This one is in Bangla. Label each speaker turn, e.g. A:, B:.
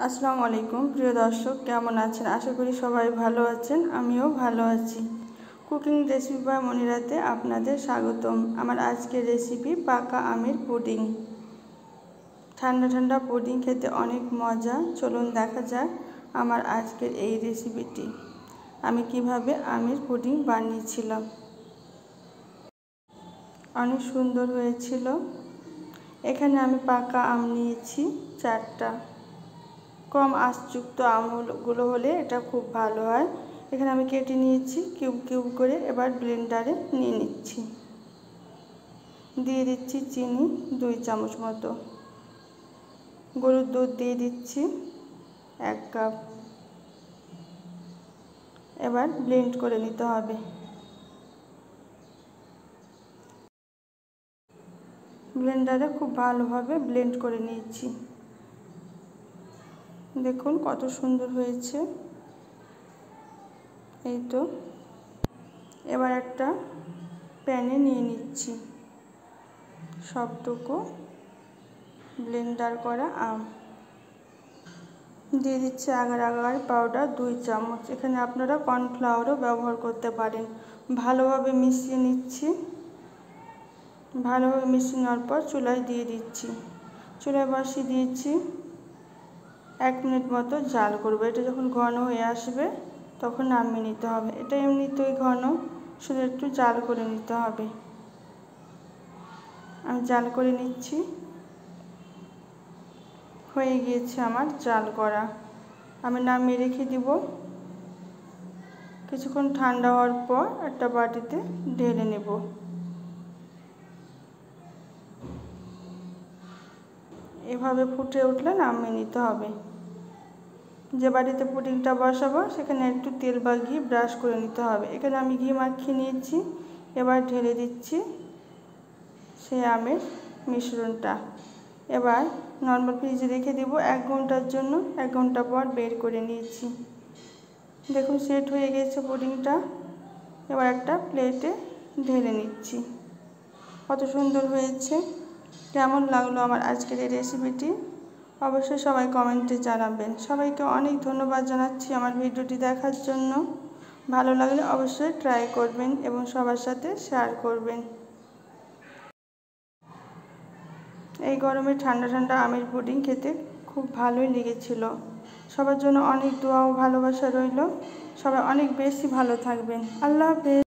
A: আসসালামু আলাইকুম প্রিয় দর্শক, কেমন আছেন? আশা করি সবাই ভালো আছেন। আমিও ভালো আছি। কুকিং রেসিপি বাই মনিরাতে আপনাদের স্বাগতম। আমার আজকের রেসিপি পাকা আমের পুডিং। ঠান্ডা ঠান্ডা পুডিং খেতে অনেক মজা। চলুন দেখা যাক আমার আজকের এই রেসিপিটি আমি কিভাবে আমের পুডিং বানিয়েছিলাম। অনেক সুন্দর হয়েছিল। এখানে আমি পাকা আম নিয়েছি 4টা। কম আঁশযুক্ত আমগুলো হলে এটা খুব ভালো হয়। এখানে আমি কেটে নিয়েছি কিউব কিউব করে। এবার ব্লেন্ডারে নিয়ে নিচ্ছি। দিয়ে দিচ্ছি চিনি 2 চামচ মতো। গরুর দুধ দিয়ে দিচ্ছি 1 কাপ। এবার ব্লেন্ড করে নিতে হবে। ব্লেন্ডারে খুব ভালোভাবে ব্লেন্ড করে নিয়েছি। দেখুন কত সুন্দর হয়েছে। এই তো। এবার একটা প্যানে নিয়ে নিচ্ছি সবটুকু ব্লেন্ডার করা আম। দিয়ে দিচ্ছি আগার আগার পাউডার 2 চামচ। এখানে আপনারা কর্নফ্লাওয়ারও ব্যবহার করতে পারেন। ভালোভাবে মিশিয়ে নিচ্ছি। ভালোভাবে মিশিয়ে নেওয়ার পর চুলায় দিয়ে দিচ্ছি। চুলায় বসিয়ে দিয়েছি। 1 মিনিট মতো জাল করব। এটা যখন ঘন হয়ে আসবে তখন নামিয়ে নিতে হবে। এটা এমনিতেই ঘন, শুধু একটু জাল করে নিতে হবে। আমি জাল করে নিচ্ছি। হয়ে গিয়েছে আমার জাল করা। আমি নামিয়ে রেখে দিব। কিছুক্ষণ ঠান্ডা হওয়ার পর একটা বাটিতে ঢেলে নেব। এভাবে ফুটে উঠলে নামিয়ে নিতে হবে। যে বাটিতে পুডিংটা বসাবো সেখানে একটু তেল বা ঘি ব্রাশ করে নিতে হবে। এখানে আমি ঘি মাখিয়ে নিয়েছি। এবার ঢেলে দিচ্ছি সেই আমের মিশ্রণটা। এবার নর্মাল ফ্রিজে রেখে দেব 1 ঘন্টার জন্য। 1 ঘন্টা পর বের করে নিয়েছি। দেখুন সেট হয়ে গেছে পুডিংটা। এবার একটা প্লেটে ঢেলে নিচ্ছি। কত সুন্দর হয়েছে। কেমন লাগলো আমার আজকের এই রেসিপিটি অবশ্যই সবাই কমেন্টে জানাবেন। সবাইকে অনেক ধন্যবাদ জানাচ্ছি আমার ভিডিওটি দেখার জন্য। ভালো লাগলে অবশ্যই ট্রাই করবেন এবং সবার সাথে শেয়ার করবেন। এই গরমে ঠান্ডা ঠান্ডা আমের পুডিং খেতে খুব ভালোই লেগেছিল। সবার জন্য অনেক দোয়া ও ভালোবাসা রইল। সবাই অনেক বেশি ভালো থাকবেন। আল্লাহ হাফেজ।